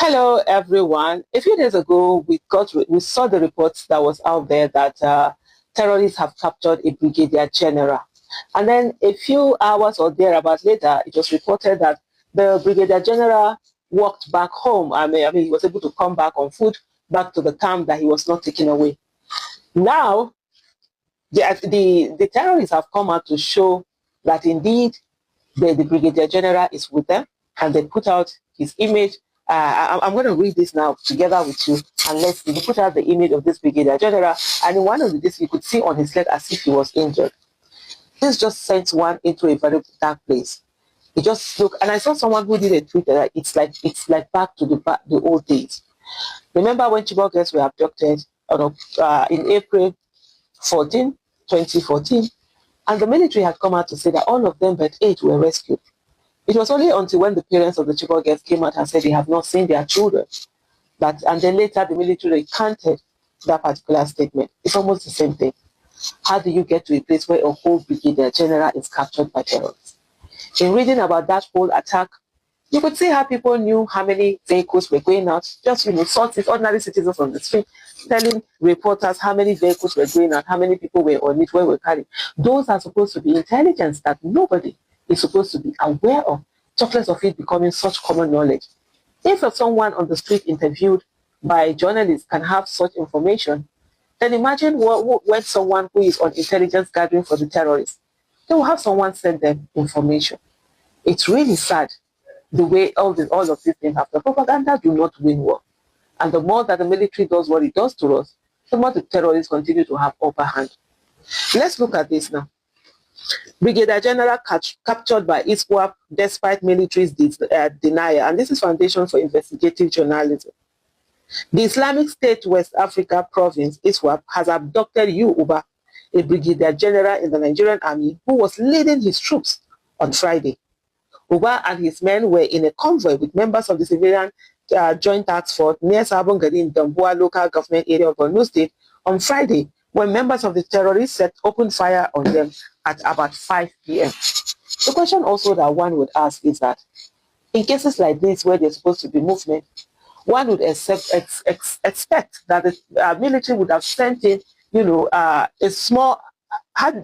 Hello, everyone. A few days ago, we saw the reports that was out there that terrorists have captured a Brigadier General. And then a few hours or thereabouts later, it was reported that the Brigadier General walked back home. I mean, he was able to come back on foot, back to the camp, that he was not taken away. Now, the terrorists have come out to show that indeed the Brigadier General is with them, and they put out his image. I'm going to read this now together with you, and let's see. They put out the image of this Brigadier General, and in one of this, you could see on his leg as if he was injured. This just sent one into a very dark place. It just looked, and I saw someone who did a tweet that it's like back to the old days. Remember when Chibok girls were abducted in April 2014, and the military had come out to say that all of them but 8 were rescued. It was only until when the parents of the Chibok girls came out and said they have not seen their children, and then later the military recanted that particular statement. It's almost the same thing. How do you get to a place where a whole Brigadier General is captured by terrorists? In reading about that whole attack, you could see how people knew how many vehicles were going out. Just, sources, ordinary citizens on the street, telling reporters how many vehicles were going out, how many people were on it, where were carrying. Those are supposed to be intelligence that nobody is supposed to be aware of, chocolates of it becoming such common knowledge. If someone on the street interviewed by journalists can have such information, then imagine when someone who is on intelligence gathering for the terrorists, they will have someone send them information. It's really sad the way all of these things happen. Propaganda do not win war. And the more that the military does what it does to us, the more the terrorists continue to have upper hand. Let's look at this now. Brigadier General captured by ISWAP despite military's denial. And this is Foundation for Investigative Journalism. The Islamic State West Africa Province, ISWAP, has abducted Uba, a Brigadier General in the Nigerian Army who was leading his troops on Friday. Uba and his men were in a convoy with members of the civilian joint task force near Sabongari in Damboa local government area of Borno State on Friday, when members of the terrorists opened fire on them at about 5 p.m. The question also that one would ask is that in cases like this where there's supposed to be movement, one would expect that the military would have sent in, a small,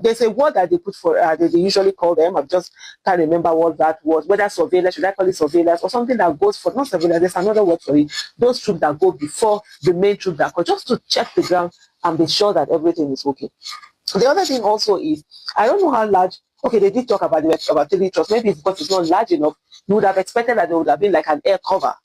there's a word that they put for, they usually call them, I just can't remember what that was, whether surveillance, should I call it surveillance, or something that goes for, not surveillance, there's another word for it, those troops that go before the main troop that go, just to check the ground and be sure that everything is okay. The other thing also is, I don't know how large, okay, they did talk about the about 3 trucks, maybe it's because it's not large enough, you would have expected that there would have been like an air cover